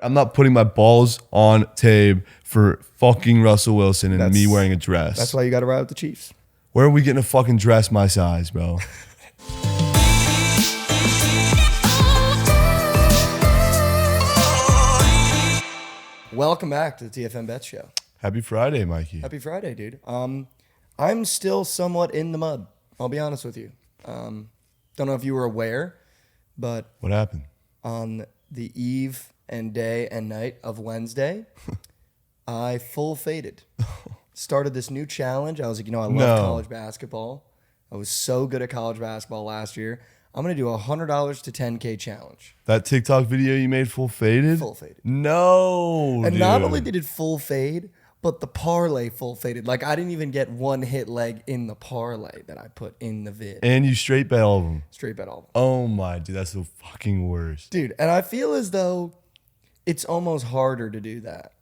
I'm not putting my balls on tape for fucking Russell Wilson and me wearing a dress. That's why you got to ride with the Chiefs. Where are we getting a fucking dress my size, bro? Welcome back to the TFM Bets show. Happy Friday, Mikey. Happy Friday, dude. I'm still somewhat in the mud. I'll be honest with you. Don't know if you were aware, but What happened? on the eve and day and night of Wednesday, I full faded. Started this new challenge. I was like, I love college basketball. I was so good at college basketball last year. I'm going to do a $100 to 10K challenge. That TikTok video you made full faded? Full faded. No, And dude. not only did it full fade, but the parlay full faded. Like, I didn't even get one hit leg in the parlay that I put in the vid. And you straight bet all of them. Straight bet all of them. Oh my, dude, that's the fucking worst. Dude, and I feel as though it's almost harder to do that.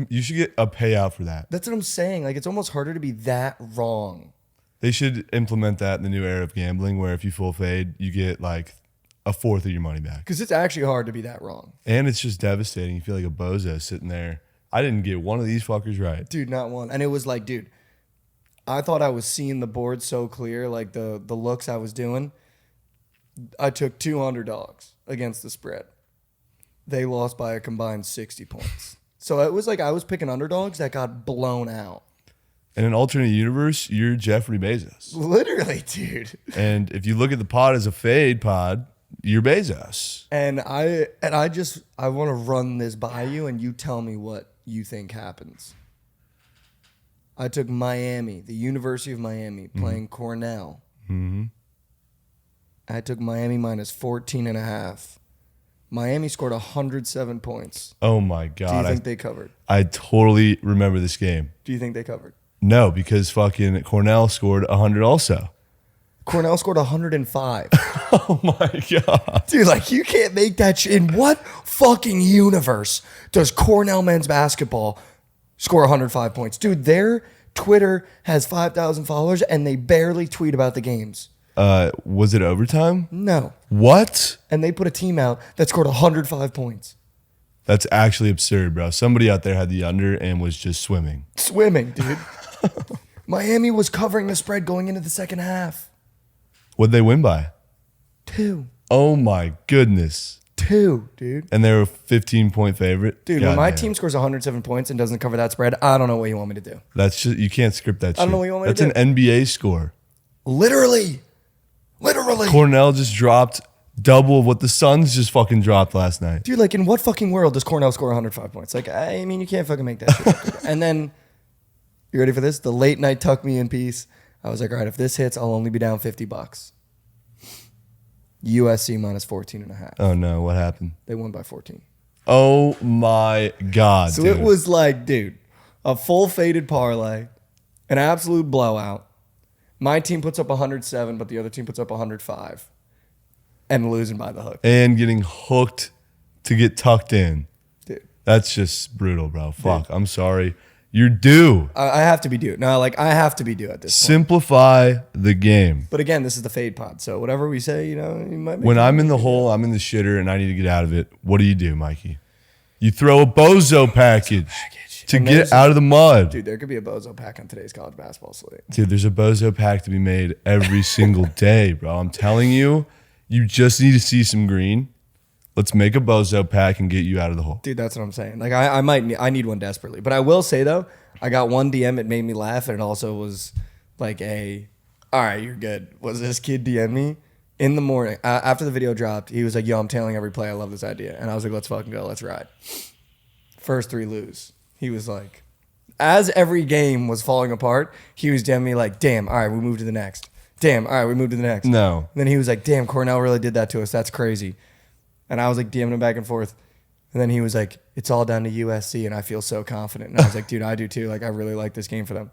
You should get a payout for that. That's what I'm saying. Like, it's almost harder to be that wrong. They should implement that in the new era of gambling where if you full fade, you get like a fourth of your money back. Because it's actually hard to be that wrong. And it's just devastating. You feel like a bozo sitting there. I didn't get one of these fuckers right. Dude, not one. And it was like, dude, I thought I was seeing the board so clear, like the looks I was doing. I took two underdogs against the spread. They lost by a combined 60 points. So it was like I was picking underdogs that got blown out. In an alternate universe, you're Jeffrey Bezos. Literally, dude. And if you look at the pod as a fade pod, you're Bezos. And I want to run this by you and you tell me what you think happens. I took Miami, the University of Miami, playing Cornell. Mm-hmm. I took Miami minus 14.5. Miami scored 107 points. Oh my God. Do you think they covered? I totally remember this game. Do you think they covered? No, because fucking Cornell scored 100 also. Cornell scored 105. Oh my God. Dude, like, you can't make that shit. In what fucking universe does Cornell men's basketball score 105 points? Dude, their Twitter has 5,000 followers and they barely tweet about the games. Was it overtime? No. What? And they put a team out that scored 105 points. That's actually absurd, bro. Somebody out there had the under and was just swimming. Swimming, dude. Miami was covering the spread going into the second half. What'd they win by? 2. Oh my goodness. 2, dude. And they were a 15-point favorite? Dude, when my team scores 107 points and doesn't cover that spread, I don't know what you want me to do. That's just, you can't script that shit. I don't know what you want me to do. That's an NBA score. Literally. Cornell just dropped double of what the Suns just fucking dropped last night. Dude, like, in what fucking world does Cornell score 105 points? Like, I mean, you can't fucking make that shit up. And then, you ready for this? The late night tuck me in piece. I was like, all right, if this hits, I'll only be down $50. USC minus 14.5. Oh no, what happened? They won by 14. Oh my God, So dude. it was like, dude, a full faded parlay, an absolute blowout. My team puts up 107, but the other team puts up 105. And losing by the hook. And getting hooked to get tucked in. Dude. That's just brutal, bro. Fuck, I'm sorry. You're due. I have to be due. No, like, I have to be due at this point. Simplify the game. But again, this is the fade pod. So whatever we say, you might make When I'm in the hole, I'm in the shitter, and I need to get out of it. What do, Mikey? You throw a bozo package to get out of the mud. Dude, there could be a bozo pack on today's college basketball slate. Dude, there's a bozo pack to be made every single day, bro. I'm telling you, you just need to see some green. Let's make a bozo pack and get you out of the hole. Dude, that's what I'm saying. Like, I need one desperately. But I will say, though, I got one DM. It made me laugh. And it also was like all right, you're good. Was this kid DM me in the morning? After the video dropped, he was like, yo, I'm tailing every play. I love this idea. And I was like, let's fucking go. Let's ride. First 3 lose. He was like, as every game was falling apart, he was DMing me like, damn, all right, we moved to the next. Damn, all right, we moved to the next. No. And then he was like, damn, Cornell really did that to us. That's crazy. And I was like DMing him back and forth. And then he was like, it's all down to USC and I feel so confident. And I was like, dude, I do too. Like, I really like this game for them.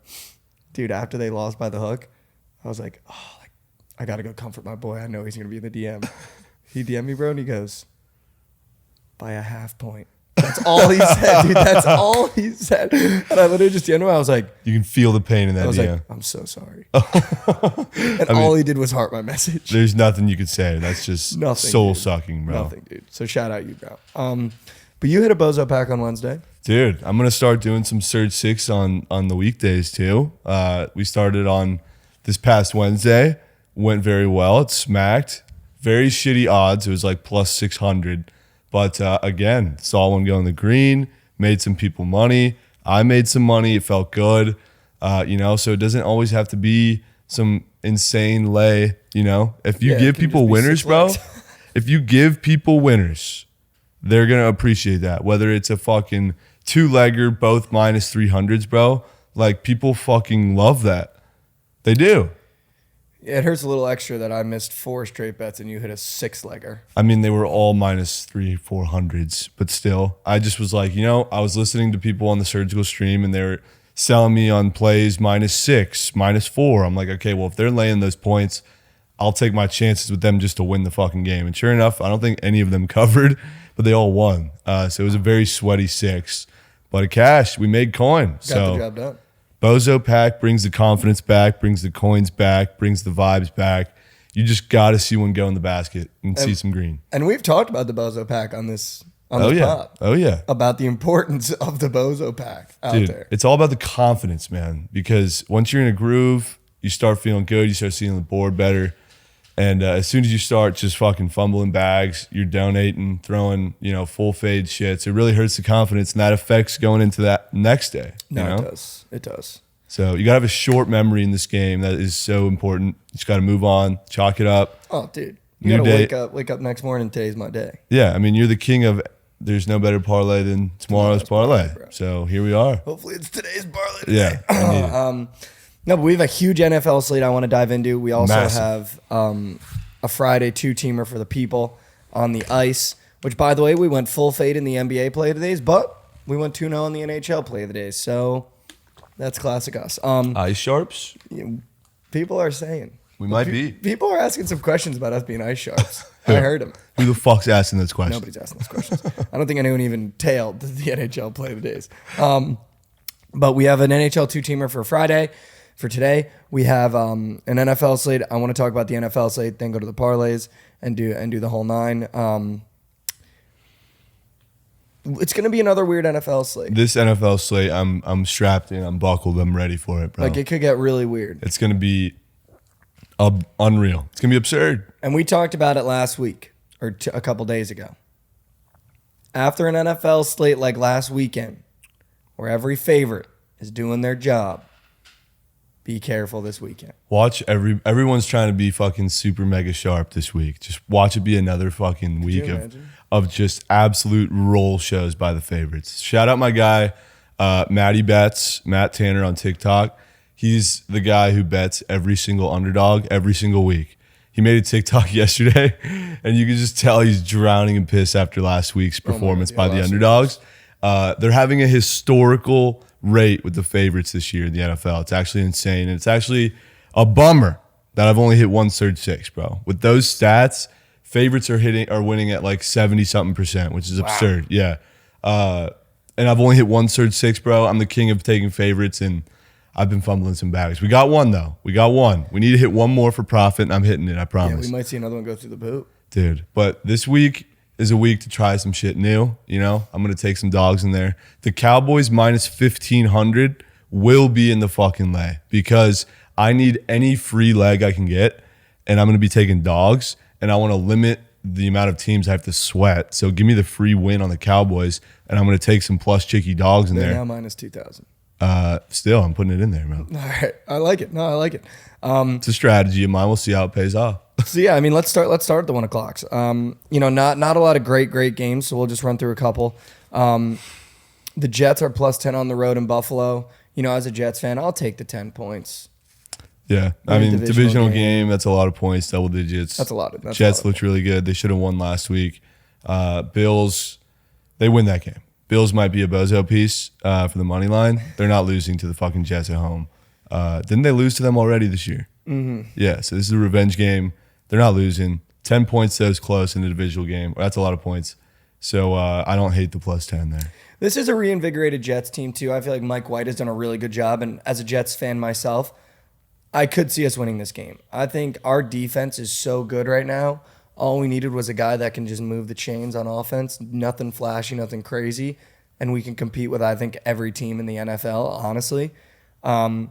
Dude, after they lost by the hook, I was like, oh, like, I got to go comfort my boy. I know he's going to be in the DM. He DM'd me, bro, and he goes, by a half point. That's all he said, dude. That's all he said. And I literally just DM'd him. I was like, you can feel the pain in that I was DM. like, I'm so sorry. And all he did was heart my message. There's nothing you could say. That's just Nothing, soul dude. sucking, bro. Nothing, dude. So shout out you, bro. But you hit a bozo pack on Wednesday. Dude, I'm going to start doing some Surge 6 on the weekdays too. We started on this past Wednesday. Went very well. It smacked. Very shitty odds. It was like plus 600. But again, saw one go in the green. Made some people money. I made some money. It felt good. So it doesn't always have to be some insane lay. If you give people winners, bro, if you give people winners, they're going to appreciate that. Whether it's a fucking two-legger, both minus 300s, bro. Like, people fucking love that. They do. Yeah, it hurts a little extra that I missed 4 straight bets and you hit a 6-legger. I mean, they were all minus 300-400s, but still. I just was like, I was listening to people on the Surgical stream and they were selling me on plays minus 6, minus 4. I'm like, okay, well, if they're laying those points, I'll take my chances with them just to win the fucking game. And sure enough, I don't think any of them covered, but they all won. So it was a very sweaty 6. But a cash, we made coin. Got the job done. Bozo pack brings the confidence back, brings the coins back, brings the vibes back. You just got to see one go in the basket and see some green. And we've talked about the bozo pack on this pod. Oh, yeah. About the importance of the bozo pack out there. It's all about the confidence, man, because once you're in a groove, you start feeling good, you start seeing the board better. And as soon as you start just fucking fumbling bags, you're donating, throwing, full fade shits. It really hurts the confidence, and that affects going into that next day. No, it does. It does. So you got to have a short memory in this game. That is so important. You just got to move on, chalk it up. Oh, dude. You got to wake up next morning. Today's my day. Yeah, I mean, you're the king of there's no better parlay than tomorrow's parlay. So here we are. Hopefully it's today's parlay today. Yeah, I need it. No, but we have a huge NFL slate I want to dive into. We also have a Friday two-teamer for the people on the ice, which, by the way, we went full fade in the NBA play of the days, but we went 2-0 in the NHL play of the days. So that's classic us. Ice sharps? People are saying. We might be. People are asking some questions about us being ice sharps. I heard them. Who the fuck's asking those questions? Nobody's asking those questions. I don't think anyone even tailed the NHL play of the days. But we have an NHL two-teamer for Friday. For today, we have an NFL slate. I want to talk about the NFL slate, then go to the parlays and do the whole 9. It's going to be another weird NFL slate. This NFL slate, I'm strapped in, I'm buckled, I'm ready for it, bro. Like, it could get really weird. It's going to be unreal. It's going to be absurd. And we talked about it last week or a couple days ago. After an NFL slate like last weekend, where every favorite is doing their job, be careful this weekend. Watch everyone's trying to be fucking super mega sharp this week. Just watch it be another fucking week of just absolute roll shows by the favorites. Shout out my guy, Matt Tanner on TikTok. He's the guy who bets every single underdog every single week. He made a TikTok yesterday, and you can just tell he's drowning in piss after last week's performance by the underdogs. They're having a historical rate with the favorites this year in the NFL. It's actually insane. And it's actually a bummer that I've only hit one Surge 6, bro. With those stats, favorites are winning at like 70-something%, which is absurd. Yeah. And I've only hit one Surge 6, bro. I'm the king of taking favorites, and I've been fumbling some bags. We got one, though. We need to hit one more for profit, and I'm hitting it, I promise. Yeah, we might see another one go through the boot. Dude, but this week is a week to try some shit new. I'm going to take some dogs in there. The Cowboys minus 1,500 will be in the fucking lay because I need any free leg I can get, and I'm going to be taking dogs, and I want to limit the amount of teams I have to sweat. So give me the free win on the Cowboys, and I'm going to take some plus chicky dogs in there. Now minus 2,000. Still, I'm putting it in there, man. All right. I like it. No, I like it. It's a strategy of mine. We'll see how it pays off. So yeah, I mean, let's start at the 1 o'clocks. Not a lot of great games, so we'll just run through a couple. The Jets are plus 10 on the road in Buffalo. As a Jets fan, I'll take the 10 points. Yeah, I mean, divisional game, that's a lot of points, double digits. That's a lot. Jets looked really good. They should have won last week. Bills, they win that game. Bills might be a bozo piece for the money line. They're not losing to the fucking Jets at home. Didn't they lose to them already this year? Mm-hmm. Yeah, so this is a revenge game. They're not losing. 10 points, that was close in the divisional game. That's a lot of points. So I don't hate the plus 10 there. This is a reinvigorated Jets team, too. I feel like Mike White has done a really good job. And as a Jets fan myself, I could see us winning this game. I think our defense is so good right now. all we needed was a guy that can just move the chains on offense. Nothing flashy, nothing crazy. And we can compete with, I think, every team in the NFL, honestly. You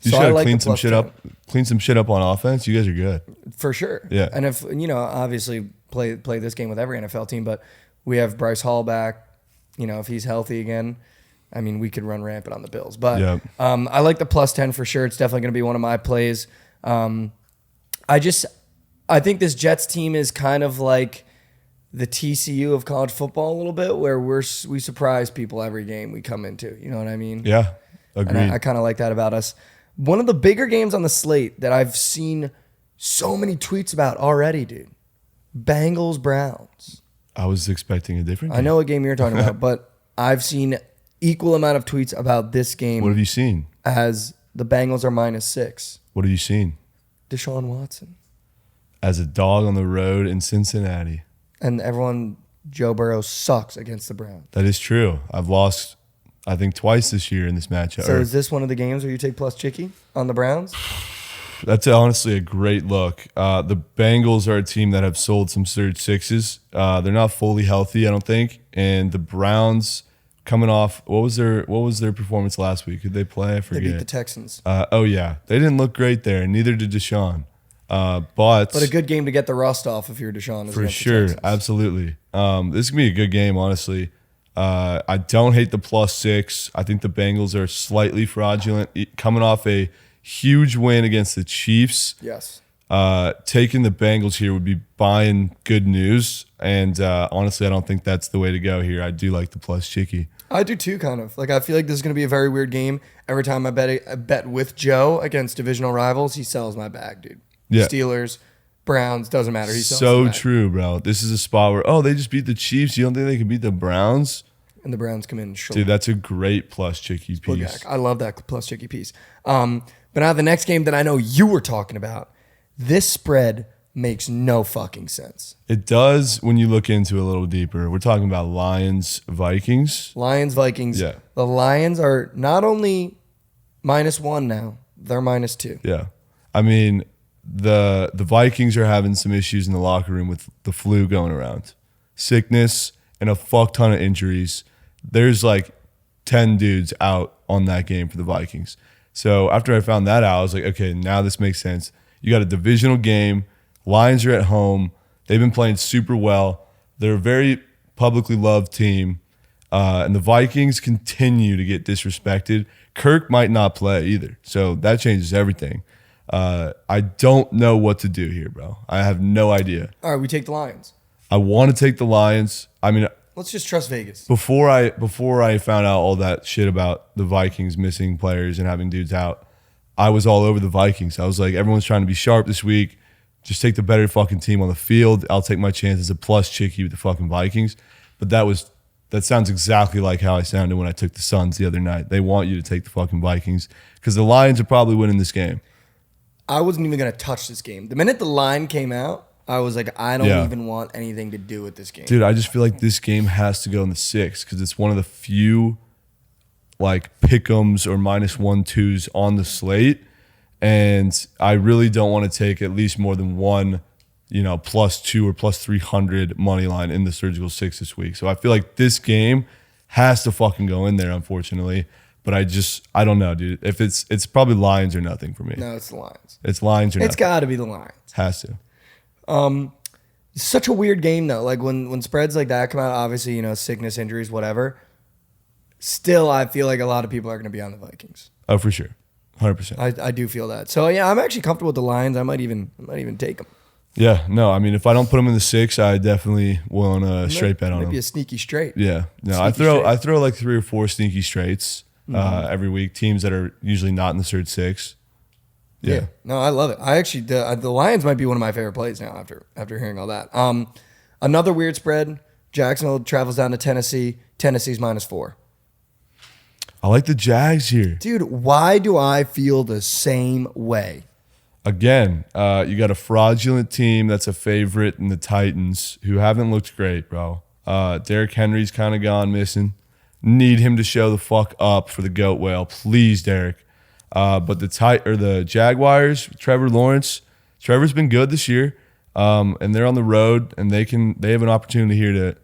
should like clean some shit up. Clean some shit up on offense. You guys are good. For sure. Yeah. And if, obviously play this game with every NFL team, but we have Bryce Hall back. If he's healthy again, I mean, we could run rampant on the Bills. But I like the plus 10 for sure. It's definitely going to be one of my plays. I think this Jets team is kind of like the TCU of college football a little bit, where we surprise people every game we come into. You know what I mean? Yeah, agreed. And I kind of like that about us. One of the bigger games on the slate that I've seen so many tweets about already, dude. Bengals Browns. I was expecting a different game. I know what game you're talking about, but I've seen equal amount of tweets about this game. What have you seen? As the Bengals are -6. What have you seen? Deshaun Watson. As a dog on the road in Cincinnati. And Joe Burrow sucks against the Browns. That is true. I've lost, I think, twice this year in this matchup. So is this one of the games where you take plus Chicky on the Browns? That's honestly a great look. The Bengals are a team that have sold some surge sixes. They're not fully healthy, I don't think. And the Browns coming off, what was their performance last week? Could they play? I forget. They beat the Texans. They didn't look great there, and neither did Deshaun. But a good game to get the rust off if you're Deshaun. For sure, absolutely. This is gonna be a good game, honestly. I don't hate the +6. I think the Bengals are slightly fraudulent, coming off a huge win against the Chiefs. Yes. Taking the Bengals here would be buying good news, and honestly, I don't think that's the way to go here. I do like the plus Chicky. I do too, kind of. Like, I feel like this is going to be a very weird game. Every time I bet with Joe against divisional rivals, he sells my bag, dude. Yeah. Steelers, Browns, doesn't matter. He sells so my bag. True, bro. This is a spot where, they just beat the Chiefs. You don't think they can beat the Browns? And the Browns come in short. Dude, that's a great plus Chicky piece. I love that plus Chicky piece. But now the next game that I know you were talking about, this spread makes no fucking sense. It does when you look into it a little deeper. We're talking about Lions-Vikings. Lions-Vikings. Yeah. The Lions are not only -1 now, they're -2. Yeah. I mean, the Vikings are having some issues in the locker room with the flu going around. Sickness and a fuck ton of injuries. There's like 10 dudes out on that game for the Vikings. So after I found that out, I was like, okay, now this makes sense. You got a divisional game. Lions are at home. They've been playing super well. They're a very publicly loved team. And the Vikings continue to get disrespected. Kirk might not play either. So that changes everything. I don't know what to do here, bro. I have no idea. All right, we take the Lions. I want to take the Lions. I mean, let's just trust Vegas. Before I found out all that shit about the Vikings missing players and having dudes out, I was all over the Vikings. I was like, everyone's trying to be sharp this week. Just take the better fucking team on the field. I'll take my chances of plus Chicky with the fucking Vikings. But that sounds exactly like how I sounded when I took the Suns the other night. They want you to take the fucking Vikings because the Lions are probably winning this game. I wasn't even going to touch this game. The minute the line came out, I was like, I don't even want anything to do with this game. Dude, I just feel like this game has to go in the 6 because it's one of the few like pick'ems or -1/2s on the slate. And I really don't want to take at least more than one, +2 or +300 money line in the surgical 6 this week. So I feel like this game has to fucking go in there, unfortunately. But I don't know, dude. If it's probably Lions or nothing for me. No, it's the Lions. It's Lions or nothing. It's got to be the Lions. Has to. It's such a weird game though. Like when spreads like that come out, obviously, sickness, injuries, whatever. Still, I feel like a lot of people are going to be on the Vikings. Oh, for sure. 100%. I do feel that. So yeah, I'm actually comfortable with the Lions. I might even take them. Yeah, no, I mean, if I don't put them in the 6, I definitely want a straight bet on them. Maybe a sneaky straight. Yeah, no, I throw like 3 or 4 sneaky straights every week. Teams that are usually not in the surge 6. Yeah. No, I love it. I actually the Lions might be one of my favorite plays now after hearing all that. Another weird spread. Jacksonville travels down to Tennessee. Tennessee's -4. I like the Jags here. Dude, why do I feel the same way? Again, you got a fraudulent team that's a favorite in the Titans who haven't looked great, bro. Derrick Henry's kind of gone missing. Need him to show the fuck up for the goat whale. Please, Derrick. But the Jaguars, Trevor Lawrence, Trevor's been good this year. And they're on the road, and they have an opportunity here to,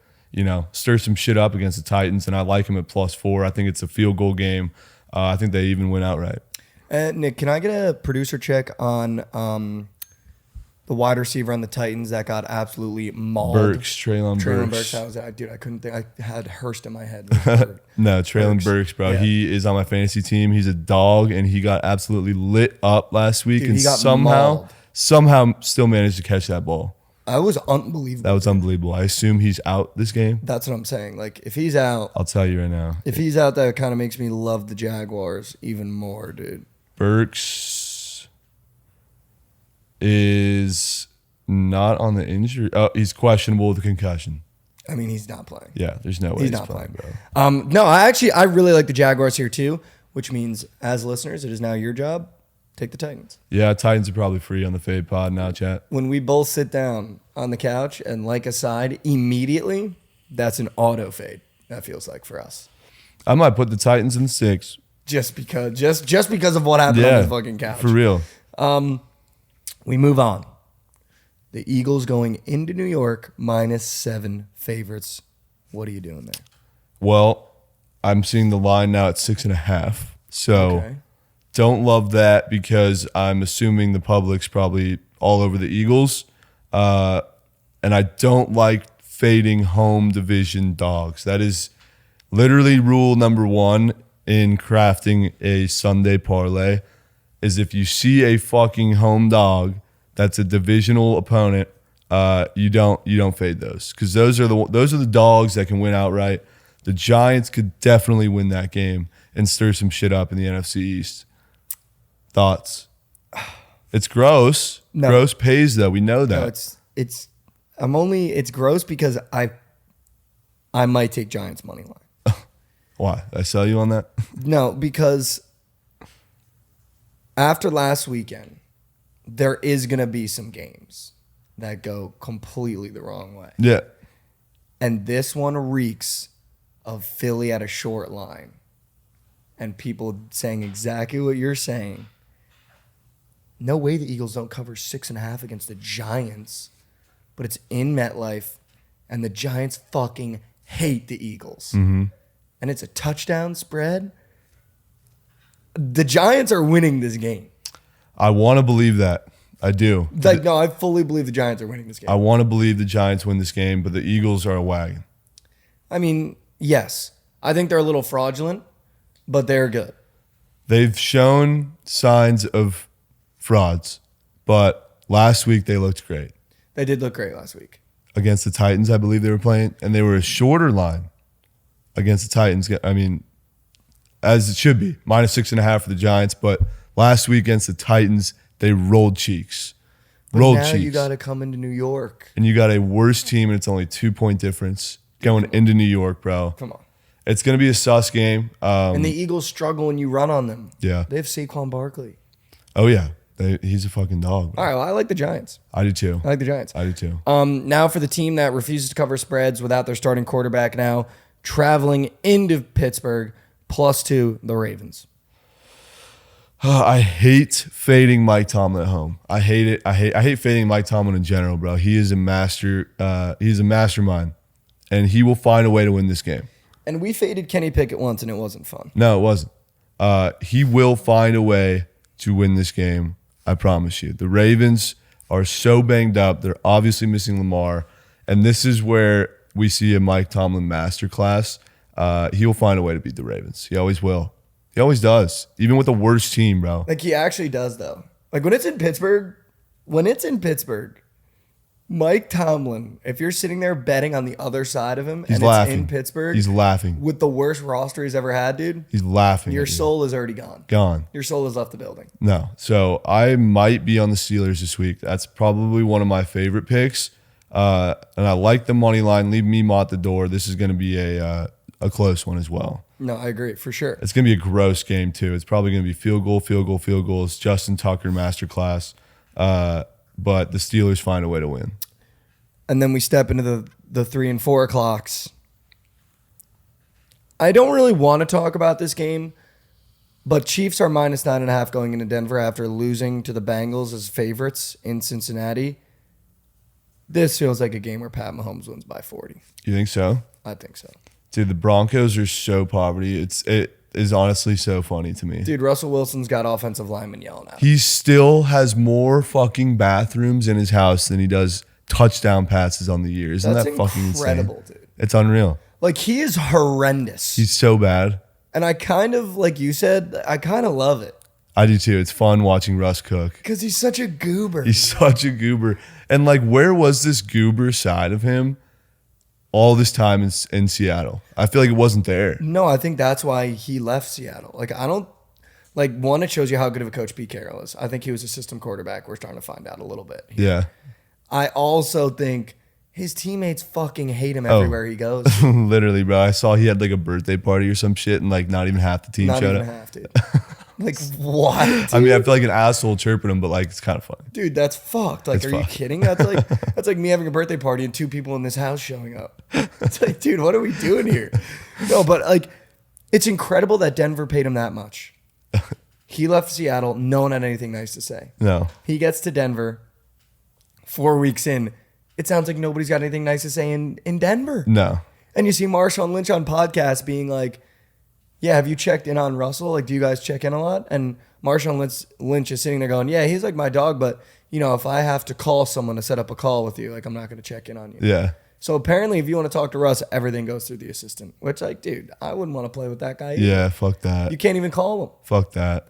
stir some shit up against the Titans. And I like them at +4. I think it's a field goal game. I think they even win outright. Nick, can I get a producer check on the wide receiver on the Titans that got absolutely mauled? Treylon Burks. That was it. Dude, I couldn't think. I had Hurst in my head. No, Treylon Burks, bro. Yeah. He is on my fantasy team. He's a dog, and he got absolutely lit up last week. Dude, and he got mauled. somehow still managed to catch that ball. That was unbelievable. That was unbelievable. I assume he's out this game. That's what I'm saying. Like, if he's out, I'll tell you right now. If he's out, that kind of makes me love the Jaguars even more, dude. Burks is not on the injury. Oh, he's questionable with a concussion. I mean, he's not playing. Yeah, there's no way he's not playing, bro. No, I really like the Jaguars here too, which means as listeners, it is now your job. Take the Titans. Yeah, Titans are probably free on the Fade Pod now, chat. When we both sit down on the couch and like a side immediately, that's an auto fade. That feels like for us. I might put the Titans in 6. Just because of what happened on the fucking couch. For real. We move on. The Eagles going into New York, -7 favorites. What are you doing there? Well, I'm seeing the line now at 6.5. So okay. Don't love that because I'm assuming the public's probably all over the Eagles. And I don't like fading home division dogs. That is literally rule number 1 in crafting a Sunday parlay is if you see a fucking home dog that's a divisional opponent, you don't fade those because those are the dogs that can win outright. The Giants could definitely win that game and stir some shit up in the NFC East. Thoughts? It's gross. No. Gross pays though. We know that. No, it's gross because I might take Giants money line. Why? Did I sell you on that? No, because after last weekend, there is going to be some games that go completely the wrong way. Yeah. And this one reeks of Philly at a short line and people saying exactly what you're saying. No way the Eagles don't cover 6.5 against the Giants, but it's in MetLife, and the Giants fucking hate the Eagles. Mm-hmm. And it's a touchdown spread. The Giants are winning this game. I want to believe that. I do. No, I fully believe the Giants are winning this game. I want to believe the Giants win this game, but the Eagles are a wagon. I mean, yes. I think they're a little fraudulent, but they're good. They've shown signs of frauds, but last week they looked great. They did look great last week. Against the Titans, I believe they were playing, and they were a shorter line against the Titans. I mean, as it should be, -6.5 for the Giants, but last week against the Titans, they rolled cheeks. Now you got to come into New York. And you got a worse team, and it's only 2-point difference going into New York, bro. Come on. It's going to be a sus game. And the Eagles struggle when you run on them. Yeah. They have Saquon Barkley. Oh, yeah. He's a fucking dog. All right, well, I like the Giants. I do too. I like the Giants. I do too. Now for the team that refuses to cover spreads without their starting quarterback now, traveling into Pittsburgh, +2, the Ravens. I hate fading Mike Tomlin at home. I hate it. I hate fading Mike Tomlin in general, bro. He is a master. He's a mastermind, and he will find a way to win this game. And we faded Kenny Pickett once, and it wasn't fun. No, it wasn't. He will find a way to win this game. I promise you. The Ravens are so banged up. They're obviously missing Lamar, and this is where we see a Mike Tomlin masterclass. He will find a way to beat the Ravens. He always will. He always does, even with the worst team, bro. Like, he actually does, though. Like, when it's in Pittsburgh, Mike Tomlin, if you're sitting there betting on the other side of him He's and laughing. It's in Pittsburgh. He's laughing. With the worst roster he's ever had, dude. He's laughing. Your soul is already gone. Gone. Your soul has left the building. No. So I might be on the Steelers this week. That's probably one of my favorite picks. And I like the money line. Leave Mima at the door. This is going to be a close one as well. No, I agree, for sure. It's going to be a gross game, too. It's probably going to be field goal. It's Justin Tucker masterclass. But the Steelers find a way to win. And then we step into the 3 and 4 o'clocks. I don't really want to talk about this game, but Chiefs are -9.5 going into Denver after losing to the Bengals as favorites in Cincinnati. This feels like a game where Pat Mahomes wins by 40. You think so? I think so. Dude, the Broncos are so poverty. It is honestly so funny to me. Dude, Russell Wilson's got offensive linemen yelling at him. He still has more fucking bathrooms in his house than he does touchdown passes on the year. Isn't that fucking incredible, insane? dude? It's unreal. Like, he is horrendous. He's so bad. And I kind of, like you said, I kind of love it. I do too. It's fun watching Russ cook. Because he's such a goober. He's such a goober. And like, where was this goober side of him all this time in Seattle? I feel like it wasn't there. No, I think that's why he left Seattle. Like, I don't, like, one, it shows you how good of a coach Pete Carroll is. I think he was a system quarterback. We're starting to find out a little bit. Yeah. I also think his teammates fucking hate him everywhere he goes. Literally, bro. I saw he had like a birthday party or some shit and like not even half the team Not showed even up. half, dude. Like, what? Dude? I mean, I feel like an asshole chirping him, but like it's kind of funny. Dude, that's fucked. Like, That's are you fucked. kidding? That's like me having a birthday party and 2 people in this house showing up. It's like, dude, what are we doing here? No, but like, it's incredible that Denver paid him that much. He left Seattle. No one had anything nice to say. No. He gets to Denver. 4 weeks in, it sounds like nobody's got anything nice to say in Denver. No. And you see Marshawn Lynch on podcast being like, yeah, have you checked in on Russell? Like, do you guys check in a lot? And Marshawn Lynch is sitting there going, yeah, he's like my dog, but, you know, if I have to call someone to set up a call with you, like, I'm not going to check in on you. Yeah. So apparently, if you want to talk to Russ, everything goes through the assistant, which, like, dude, I wouldn't want to play with that guy either. Yeah. Fuck that. You can't even call him. Fuck that.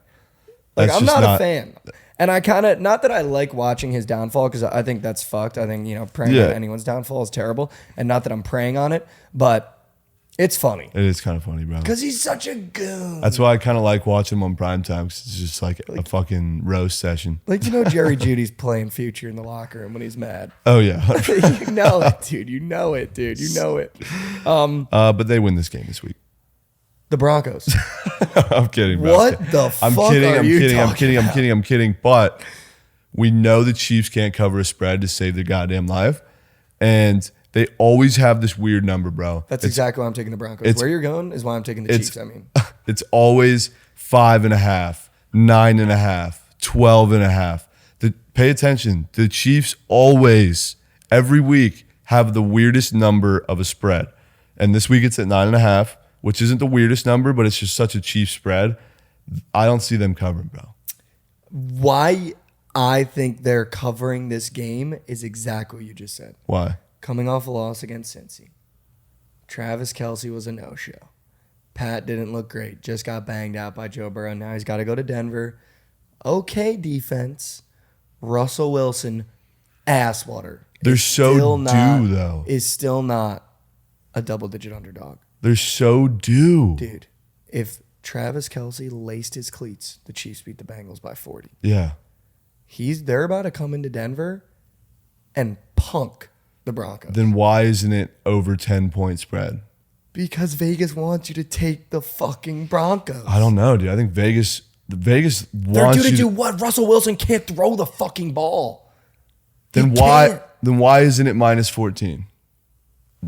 Like, That's I'm just not a fan. And I kind of, not that I like watching his downfall, because I think that's fucked. I think, you know, praying on anyone's downfall is terrible. And not that I'm praying on it, but it's funny. It is kind of funny, bro. Because he's such a goon. That's why I kind of like watching him on primetime, because it's just like a fucking roast session. Like, you know, Jerry Judy's playing Future in the locker room when he's mad. Oh, yeah. You know it, dude. You know it, dude. You know it. But they win this game this week. The Broncos. I'm kidding, bro. What the fuck are you talking about? I'm kidding. But we know the Chiefs can't cover a spread to save their goddamn life. And they always have this weird number, bro. That's exactly why I'm taking the Broncos. Where you're going is why I'm taking the Chiefs, I mean. It's always 5.5, 9.5, 12.5. Pay attention. The Chiefs always, every week, have the weirdest number of a spread. And this week it's at 9.5, which isn't the weirdest number, but it's just such a Chiefs spread. I don't see them covering, bro. Why I think they're covering this game is exactly what you just said. Why? Coming off a loss against Cincy. Travis Kelce was a no-show. Pat didn't look great. Just got banged out by Joe Burrow. Now he's got to go to Denver. Okay, defense. Russell Wilson, ass water. They're so due, though. Is still not a double-digit underdog. They're so due. Dude, if Travis Kelce laced his cleats, the Chiefs beat the Bengals by 40. Yeah. They're about to come into Denver and punk the Broncos. Then why isn't it over 10-point spread? Because Vegas wants you to take the fucking Broncos. I don't know, dude. I think Vegas wants They're due to you do what? Russell Wilson can't throw the fucking ball. Then why isn't it minus 14?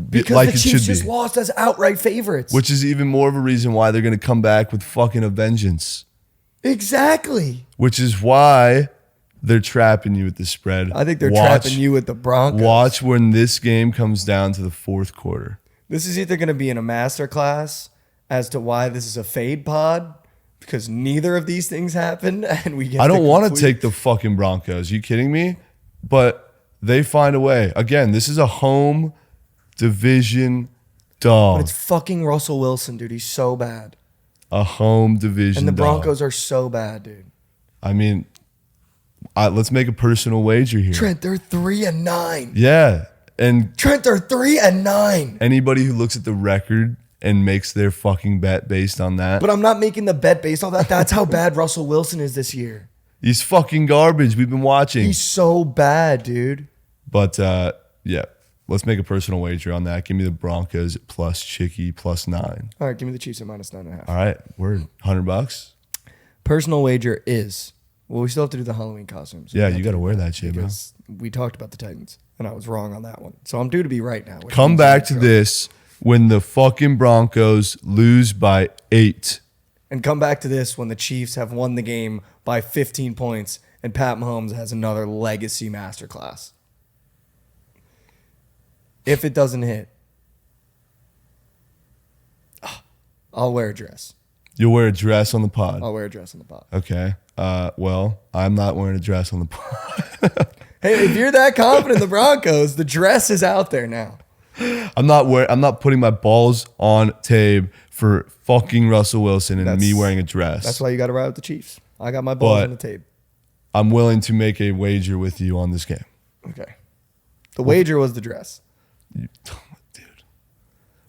Because like the it Chiefs should just be. lost as outright favorites. Which is even more of a reason why they're going to come back with fucking a vengeance. Exactly. Which is why they're trapping you with the spread. I think they're trapping you with the Broncos. Watch when this game comes down to the fourth quarter. This is either going to be in a masterclass as to why this is a fade pod, because neither of these things happen, and we get. I don't want to take the fucking Broncos. You kidding me? But they find a way. Again, this is a home division dog. But it's fucking Russell Wilson, dude. He's so bad. A home division And the dog. Broncos are so bad, dude. I mean, let's make a personal wager here. Trent, they're 3-9. Yeah. And Trent, they're 3-9. anybody who looks at the record and makes their fucking bet based on that. But I'm not making the bet based on that. That's how bad Russell Wilson is this year. He's fucking garbage. We've been watching. He's so bad, dude. But yeah, let's make a personal wager on that. Give me the Broncos plus Chicky plus 9. All right, give me the Chiefs at minus 9.5. All right, we're $100. Personal wager is, well, we still have to do the Halloween costumes. Yeah, you got to wear that shit, bro. Because we talked about the Titans, and I was wrong on that one. So I'm due to be right now. Come back to this when the fucking Broncos lose by 8. And come back to this when the Chiefs have won the game by 15 points and Pat Mahomes has another legacy masterclass. If it doesn't hit, I'll wear a dress. You'll wear a dress on the pod. I'll wear a dress on the pod. Okay. Well, I'm not wearing a dress on the pod. Hey, if you're that confident in the Broncos, the dress is out there now. I'm not putting my balls on tape for fucking Russell Wilson and me wearing a dress. That's why you got to ride with the Chiefs. I got my balls on the tape. I'm willing to make a wager with you on this game. Okay. The wager was the dress. Dude.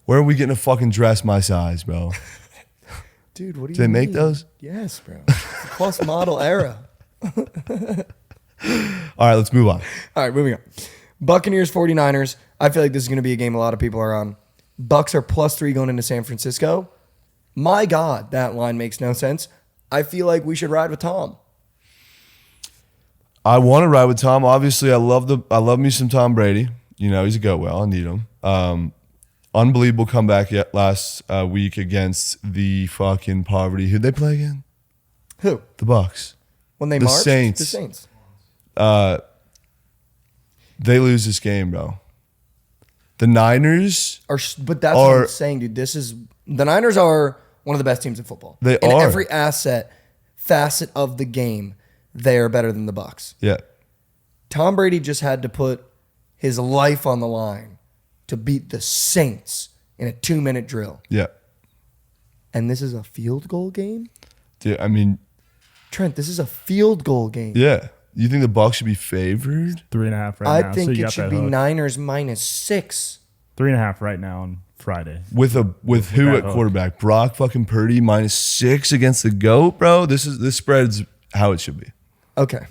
Where are we getting a fucking dress my size, bro? Dude, what do you Do they make mean? those? Yes, bro. It's the plus model era. All right, let's move on. All right, moving on. Buccaneers, 49ers. I feel like this is going to be a game a lot of people are on. Bucks are +3 going into San Francisco. My God, that line makes no sense. I feel like we should ride with Tom. I want to ride with Tom. Obviously, I love me some Tom Brady. You know, he's a go well. I need him. Unbelievable comeback last week against the fucking poverty. Who'd they play again? Who? The Bucks. When they The marched? Saints. The Saints. They lose this game, bro. The Niners But that's what I'm saying, dude. The Niners are one of the best teams in football. They in are. every facet of the game, they are better than the Bucks. Yeah. Tom Brady just had to put his life on the line to beat the Saints in a 2-minute drill. Yeah. And this is a field goal game? Dude, I mean, Trent, this is a field goal game. yeah. You think the Bucks should be favored? 3.5 right now. I think so you it got should that be hook. Niners -6. 3.5 right now on Friday. With who that at hook. quarterback? Brock fucking Purdy -6 against the GOAT, bro. This spread's how it should be. Okay.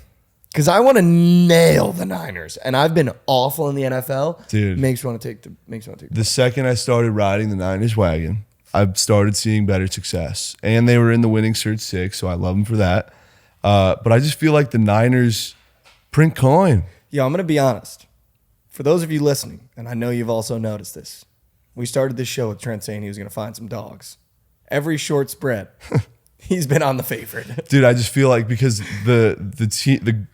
Because I want to nail the Niners. And I've been awful in the NFL. Dude. Makes me want to take the The second I started riding the Niners wagon, I've started seeing better success. And they were in the winning Surge 6, so I love them for that. But I just feel like the Niners print coin. Yeah, I'm going to be honest. For those of you listening, and I know you've also noticed this, we started this show with Trent saying he was going to find some dogs. Every short spread, he's been on the favorite. Dude, I just feel like because the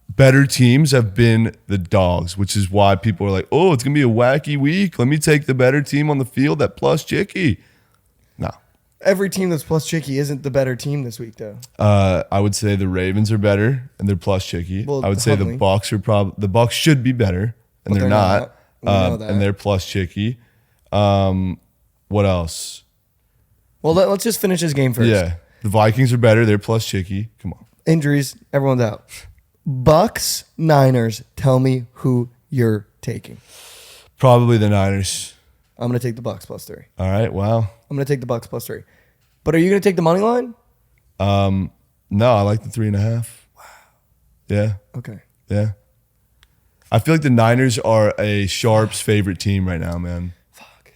better teams have been the dogs, which is why people are like, oh, it's going to be a wacky week. Let me take the better team on the field at plus chicky. No. Every team that's plus chicky isn't the better team this week, though. I would say the Ravens are better and they're plus chicky. Well, I would say humbly. the Bucks are the Bucks should be better and But they're they're not. not. We know that. And they're plus chicky. What else? Well, let's just finish this game first. Yeah, the Vikings are better. They're plus chicky. Come on. Injuries, everyone's out. Bucks, Niners, tell me who you're taking. Probably the Niners. I'm going to take the Bucks +3. All right. Wow. I'm going to take the Bucks +3. But are you going to take the money line? No, I like the 3.5. Wow. Yeah. Okay. Yeah. I feel like the Niners are a Sharps favorite team right now, man. Fuck.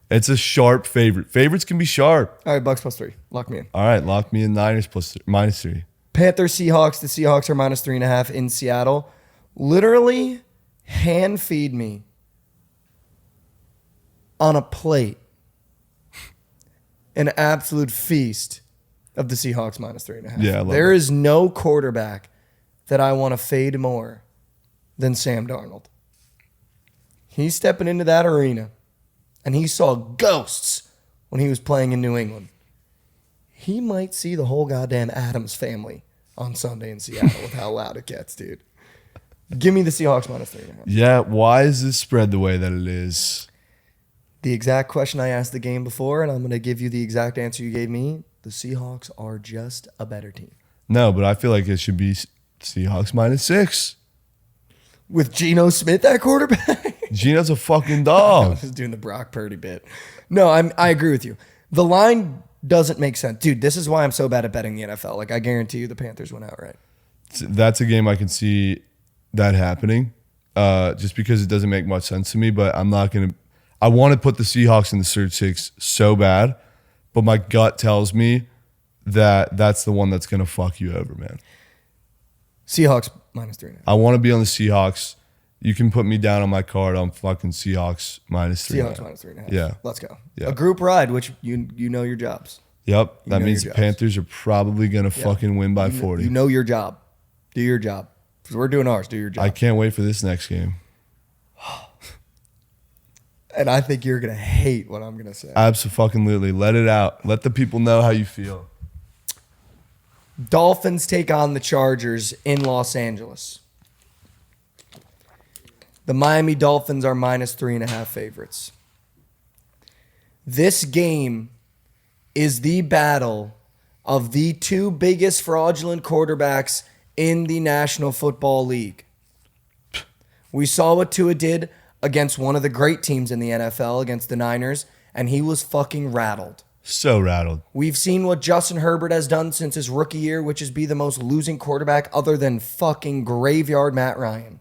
It's a sharp favorite. Favorites can be sharp. All right, Bucks +3. Lock me in. All right, lock me in Niners -3. Panthers, Seahawks. The Seahawks are -3.5 in Seattle. Literally hand feed me on a plate an absolute feast of the Seahawks -3.5. Yeah, I love There that. is no quarterback that I want to fade more than Sam Darnold. He's stepping into that arena, and he saw ghosts when he was playing in New England. He might see the whole goddamn Adams family on Sunday in Seattle with how loud it gets, dude. Give me the Seahawks -3.5. Yeah, why is this spread the way that it is? The exact question I asked the game before, and I'm going to give you the exact answer you gave me. The Seahawks are just a better team. No, but I feel like it should be Seahawks -6. With Geno Smith at quarterback? Gino's a fucking I dog. was just doing the Brock Purdy bit. No, I agree with you. The line doesn't make sense. Dude, this is why I'm so bad at betting the NFL. Like, I guarantee you the Panthers went outright. That's a game I can see that happening just because it doesn't make much sense to me, but I'm not going to. I want to put the Seahawks in the Surge 6 so bad, but my gut tells me that that's the one that's going to fuck you over, man. Seahawks -3.5. I want to be on the Seahawks. You can put me down on my card on fucking Seahawks -3. Seahawks -3.5. Yeah. Let's go. Yeah. A group ride, which you know your jobs. Yep. You That know means the your jobs. Panthers are probably going to fucking win by 40. You know your job. Do your job. Because we're doing ours. Do your job. I can't wait for this next game. And I think you're going to hate what I'm going to say. Absolutely. Let it out. Let the people know how you feel. Dolphins take on the Chargers in Los Angeles. The Miami Dolphins are -3.5 favorites. This game is the battle of the two biggest fraudulent quarterbacks in the National Football League. We saw what Tua did against one of the great teams in the NFL, against the Niners, and he was fucking rattled. So rattled. We've seen what Justin Herbert has done since his rookie year, which is be the most losing quarterback other than fucking graveyard Matt Ryan,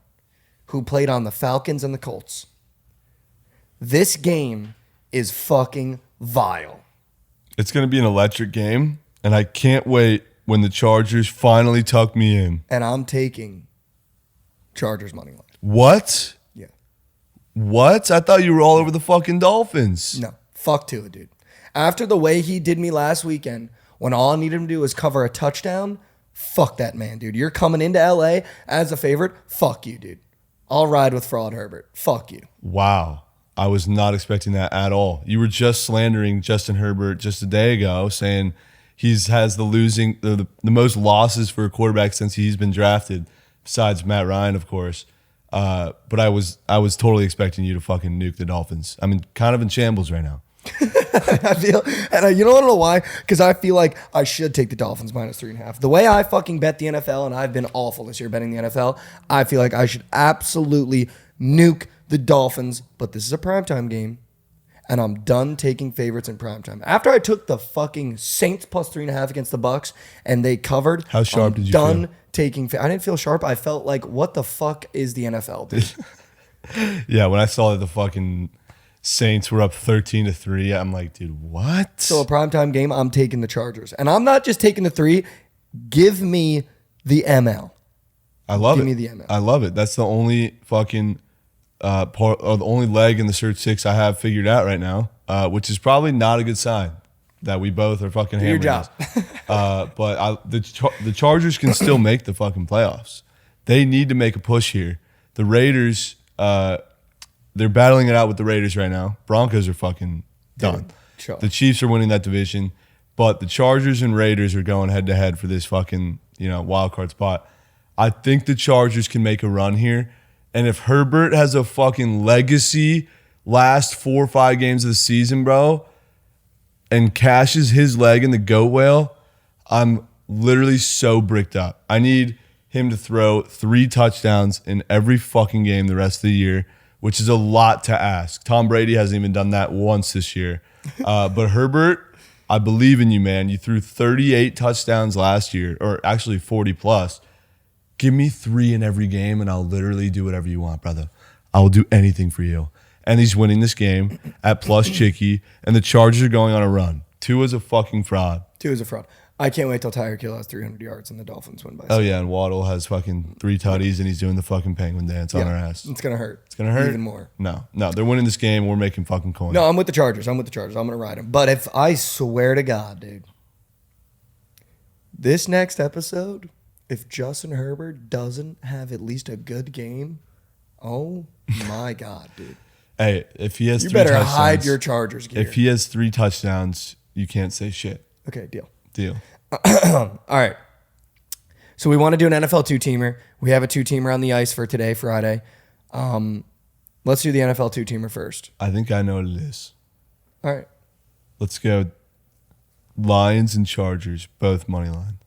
who played on the Falcons and the Colts. This game is fucking vile. It's going to be an electric game, and I can't wait when the Chargers finally tuck me in. And I'm taking Chargers money line. What? Yeah. What? I thought you were all over the fucking Dolphins. No. Fuck Tua, dude. After the way he did me last weekend, when all I needed him to do was cover a touchdown, fuck that man, dude. You're coming into LA as a favorite. Fuck you, dude. I'll ride with Fraud Herbert. Fuck you. Wow. I was not expecting that at all. You were just slandering Justin Herbert just a day ago, saying has the most losses for a quarterback since he's been drafted, besides Matt Ryan, of course. But I was totally expecting you to fucking nuke the Dolphins. I'm kind of in shambles right now. I feel, and you don't know why? Because I feel like I should take the Dolphins -3.5. The way I fucking bet the NFL, and I've been awful this year betting the NFL, I feel like I should absolutely nuke the Dolphins. But this is a primetime game, and I'm done taking favorites in primetime. After I took the fucking Saints +3.5 against the Bucks, and they covered. How sharp did you done feel? taking. I didn't feel sharp. I felt like, what the fuck is the NFL, dude? Yeah, when I saw that the fucking Saints were up 13-3, I'm like, dude, what? So a primetime game, I'm taking the Chargers. And I'm not just taking the 3. Give me the ML. I love Give it. me the ML. I love it. That's the only fucking part, or the only leg in the Search 6 I have figured out right now, which is probably not a good sign that we both are fucking Do your hammering job. But the Chargers can still make the fucking playoffs. They need to make a push here. The Raiders, they're battling it out with the Raiders right now. Broncos are fucking done. Sure. The Chiefs are winning that division, but the Chargers and Raiders are going head to head for this fucking wild card spot. I think the Chargers can make a run here, and if Herbert has a fucking legacy last 4 or 5 games of the season, bro, and cashes his leg in the goat whale, I'm literally so bricked up. I need him to throw 3 touchdowns in every fucking game the rest of the year, which is a lot to ask. Tom Brady hasn't even done that once this year. But Herbert, I believe in you, man. You threw 38 touchdowns last year, or actually 40 plus. Give me 3 in every game, and I'll literally do whatever you want, brother. I will do anything for you. And he's winning this game at plus chicky, and the Chargers are going on a run. Tua's a fucking fraud. Tua's a fraud. I can't wait till Tyreek Hill has 300 yards and the Dolphins win by 6. Oh, yeah, and Waddle has fucking 3 tutties, and he's doing the fucking penguin dance on our ass. It's going to hurt. It's going to hurt? Even more. No, they're winning this game. We're making fucking coin. No, I'm with the Chargers. I'm going to ride them. But if I swear to God, dude, this next episode, if Justin Herbert doesn't have at least a good game, oh my God, dude. Hey, if he has You 3 better touchdowns, hide your Chargers gear. If he has 3 touchdowns, you can't say shit. Okay, deal. Deal. All right. So we want to do an NFL 2-teamer. We have a 2-teamer on the ice for today, Friday. Let's do the NFL 2-teamer first. I think I know what it is. All right. Let's go Lions and Chargers, both money line.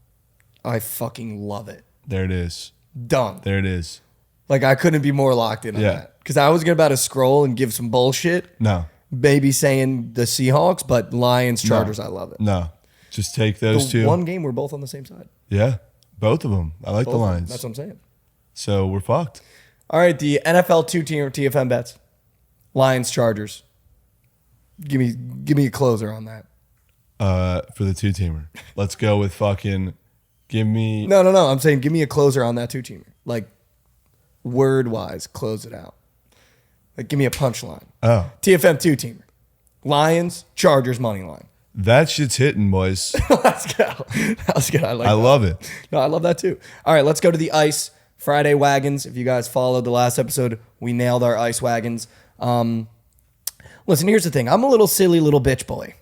I fucking love it. There it is. Done. There it is. Like, I couldn't be more locked in on that. Because I was about to scroll and give some bullshit. No. Maybe saying the Seahawks, but Lions, Chargers, I love it. No. Just take those The 2. one game, we're both on the same side. Yeah. Both of them. I like Both the of them. Lions. That's what I'm saying. So we're fucked. All right, the NFL 2-teamer TFM bets. Lions, Chargers. Give me a closer on that. For the 2-teamer. Let's go with fucking give me No. I'm saying give me a closer on that 2-teamer. Like, word-wise, close it out. Like, give me a punchline. Oh. TFM 2-teamer. Lions, Chargers, money line. That shit's hitting, boys. Let's go. Let's go. I love it. No, I love that too. All right, let's go to the ice Friday wagons. If you guys followed the last episode, we nailed our ice wagons. Listen, here's the thing. I'm a little silly little bitch boy.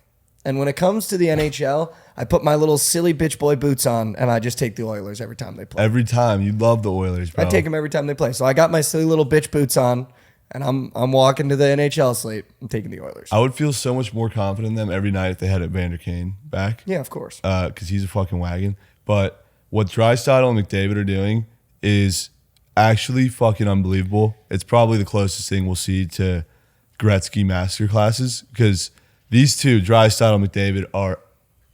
And when it comes to the NHL, I put my little silly bitch boy boots on and I just take the Oilers every time they play. Every time. You love the Oilers, bro. I take them every time they play. So I got my silly little bitch boots on and I'm walking to the NHL slate. I'm taking the Oilers. I would feel so much more confident in them every night if they had Evander Kane back. Yeah, of course. Because he's a fucking wagon. But what Draisaitl and McDavid are doing is actually fucking unbelievable. It's probably the closest thing we'll see to Gretzky masterclasses because these two, Draisaitl and McDavid,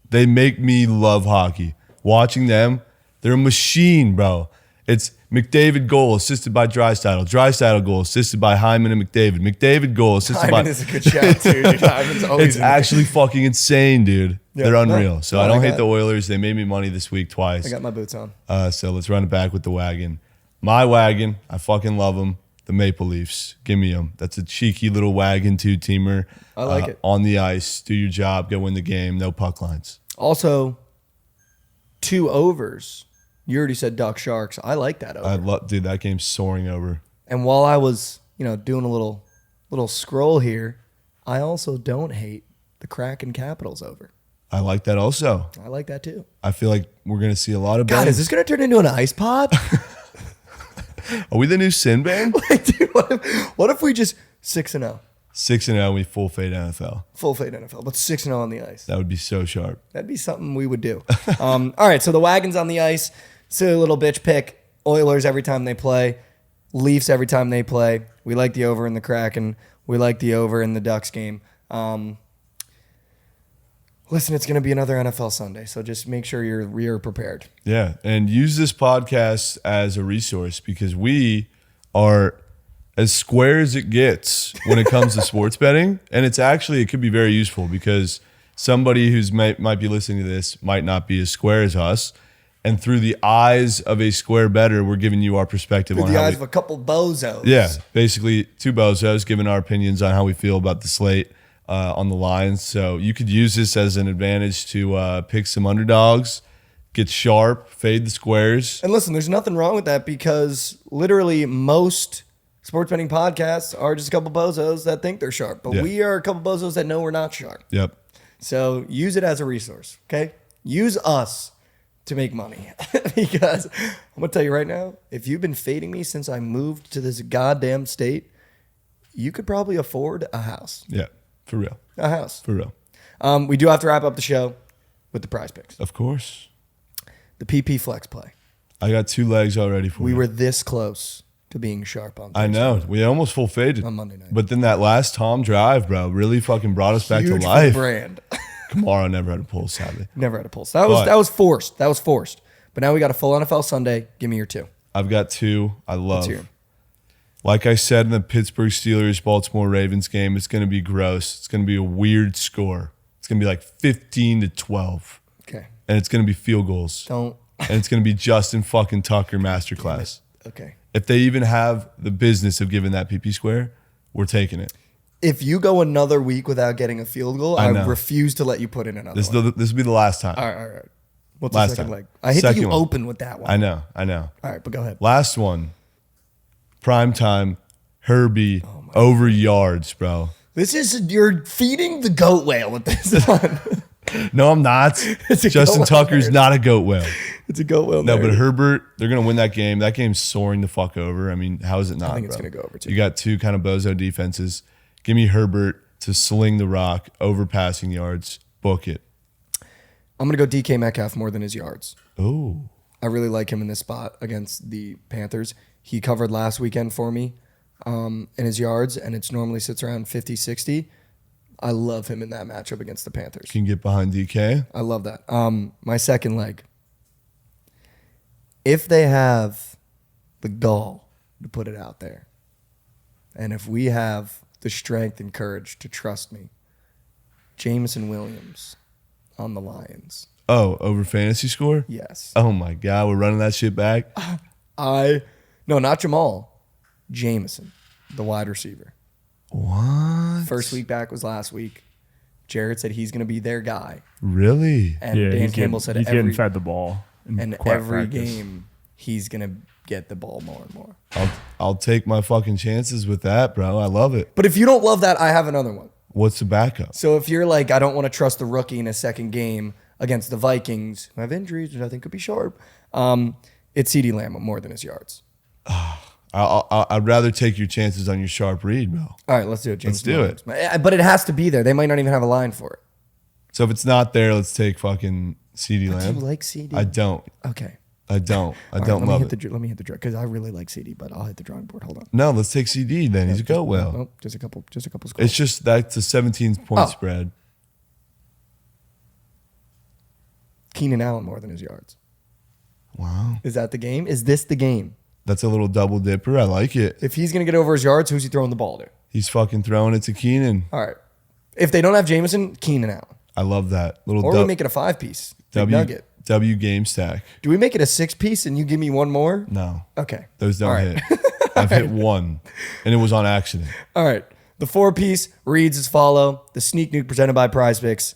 they make me love hockey. Watching them, they're a machine, bro. It's McDavid goal assisted by Draisaitl. Draisaitl goal assisted by Hyman and McDavid. McDavid goal assisted Hyman is a good shout too, dude. Hyman's always It's actually fucking insane, dude. Yeah, They're unreal. So I don't hate got- the Oilers. They made me money this week twice. I got my boots on. So let's run it back with the wagon. My wagon, I fucking love them. The Maple Leafs. Give me them. That's a cheeky little wagon two-teamer. I like it. On the ice, do your job, go win the game, no puck lines. Also, 2 overs. You already said Duck Sharks. I like that over. Dude, that game's soaring over. And while I was, doing a little scroll here, I also don't hate the Kraken Capitals over. I like that also. I like that too. I feel like we're going to see a lot of God, is this going to turn into an ice pod? Are we the new Sinbad? Like, dude, what if we just 6-0? 6-0, we full fade NFL. Full fade NFL, but 6-0 on the ice. That would be so sharp. That'd be something we would do. All right, so the wagon's on the ice. Silly little bitch pick. Oilers every time they play. Leafs every time they play. We like the over in the Kraken. We like the over in the Ducks game. Listen, it's going to be another NFL Sunday, so just make sure you're prepared. Yeah, and use this podcast as a resource because we are as square as it gets when it comes to sports betting, and it could be very useful because somebody who's might be listening to this might not be as square as us, and through the eyes of a square bettor, we're giving you our perspective Through on the how eyes of a couple bozos. Yeah, basically 2 bozos giving our opinions on how we feel about the slate. On the lines. So you could use this as an advantage to pick some underdogs, get sharp, fade the squares. And listen, there's nothing wrong with that because literally most sports betting podcasts are just a couple bozos that think they're sharp. But we are a couple bozos that know we're not sharp. Yep. So use it as a resource, okay? Use us to make money. Because I'm going to tell you right now, if you've been fading me since I moved to this goddamn state, you could probably afford a house. Yeah. For real. A house. For real. We do have to wrap up the show with the PrizePicks. Of course. The PP Flex play. I got 2 legs already for We you. were this close to being sharp on I know. We almost full faded. on Monday night. But then that last Tom drive, bro, really fucking brought us back Huge to for life. the brand. Kamara never had a pull, sadly. Never had a pulse. That was forced. That was forced. But now we got a full NFL Sunday. Give me your 2. I've got 2 I love. Let's hear 'em. Like I said in the Pittsburgh Steelers Baltimore Ravens game, it's going to be gross. It's going to be a weird score. It's going to be like 15-12. Okay. And it's going to be field goals. Don't. And it's going to be Justin fucking Tucker masterclass. Okay. If they even have the business of giving that PP square, we're taking it. If you go another week without getting a field goal, I know. refuse to let you put in another This one. will be the last time. All right. What's Last the second time. leg? I hate that Second you one. open with that one. I know. All right, but go ahead. Last one. Prime time. Herbie Oh over yards, bro. You're feeding the goat whale with this one. No, I'm not. It's a Justin goat Tucker's whale. not a goat whale. It's a goat whale. No, but narrative. Herbert, they're going to win that game. That game's soaring the fuck over. I mean, how is it not, I think it's bro? going to go over too. You got 2 kind of bozo defenses. Give me Herbert to sling the rock, over passing yards. Book it. I'm going to go DK Metcalf more than his yards. Oh. I really like him in this spot against the Panthers. He covered last weekend for me in his yards, and it normally sits around 50, 60. I love him in that matchup against the Panthers. Can get behind DK. I love that. My second leg. If they have the gall to put it out there, and if we have the strength and courage to trust me, Jameson Williams on the Lions. Oh, over fantasy score? Yes. Oh my God, we're running that shit back. No, not Jamal. Jameson, the wide receiver. What? First week back was last week. Jared said he's going to be their guy. Really? And Dan Campbell said he's getting fed the ball. and quiet every practice. game he's going to get the ball more and more. I'll take my fucking chances with that, bro. I love it. But if you don't love that, I have another one. What's the backup? So if you're like, I don't want to trust the rookie in a second game against the Vikings, who have injuries, which I think could be sharp, it's CeeDee Lamb more than his yards. I'd rather take your chances on your sharp read, Mo. All right, let's do it, James. Let's do it. But it has to be there. They might not even have a line for it. So if it's not there, let's take fucking CeeDee Lamb. Do you like CD? I don't. Okay. I don't All right, love it. Let me hit the drawing because I really like CD, but I'll hit the drawing board. Hold on. No, let's take CD then. He's a go well. Nope, just a couple scores. It's just that's a 17-point spread. Keenan Allen more than his yards. Wow. Is that the game? Is this the game? That's a little double dipper. I like it. If he's going to get over his yards, who's he throwing the ball to? He's fucking throwing it to Keenan. All right. If they don't have Jameson, Keenan Allen. I love that. Little Or we make it a 5-piece. Nugget. W game stack. Do we make it a 6-piece and you give me one more? No. Okay. Those don't All right. hit. I've hit one, and it was on accident. All right. The 4-piece reads as follow. The sneak nuke presented by PrizePicks.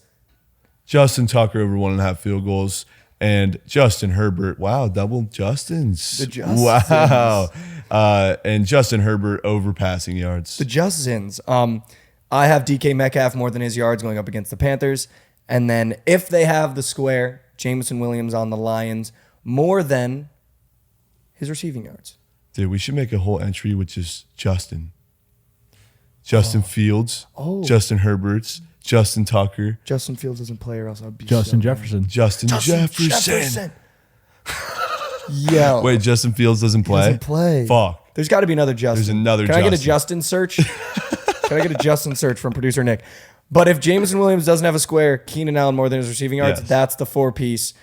Justin Tucker over 1.5 field goals. And Justin Herbert. Wow, double Justins. The Justins. Wow. And Justin Herbert over passing yards. The Justins. I have DK Metcalf more than his yards going up against the Panthers. And then if they have the square, Jameson Williams on the Lions more than his receiving yards. Dude, we should make a whole entry with just Justin. Justin Fields. Justin Herberts. Justin Tucker. Justin Fields doesn't play or else I'd be Justin so Jefferson. Justin Jefferson. Yeah. Wait, Justin Fields doesn't play? Doesn't play. Fuck. There's got to be another Justin. There's another Can I get a Justin. Justin search? Can I get a Justin search from producer Nick? But if Jameson Williams doesn't have a square, Keenan Allen more than his receiving yards, Yes. that's the 4-piece.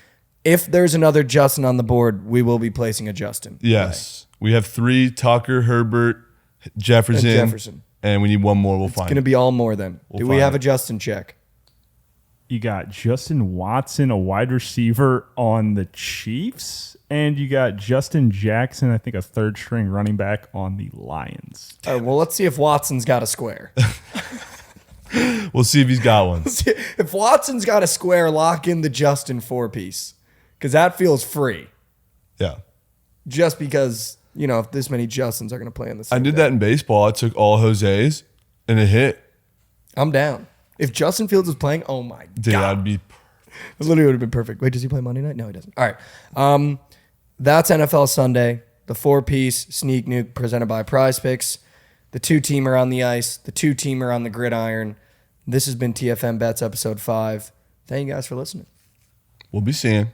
If there's another Justin on the board, we will be placing a Justin. Yes. We have 3, Tucker, Herbert, Jefferson. And Jefferson. And we need one more. We'll It's find going to it. be all more then. Do we find have it. a Justin check? You got Justin Watson, a wide receiver on the Chiefs, and you got Justin Jackson, I think a third-string running back on the Lions. All right, well, let's see if Watson's got a square. We'll see if he's got one. If Watson's got a square, lock in the Justin 4-piece because that feels free. Yeah. Just because, if this many Justins are going to play in the same I did day. that in baseball. I took all Jose's and it hit. I'm down. If Justin Fields was playing, oh my Dude, God. I'd be. It literally would have been perfect. Wait, does he play Monday night? No, he doesn't. All right. That's NFL Sunday. The 4-piece sneak nuke presented by PrizePicks. The 2-teamer on the ice. The 2-teamer on the gridiron. This has been TFM Bets episode 5. Thank you guys for listening. We'll be seeing.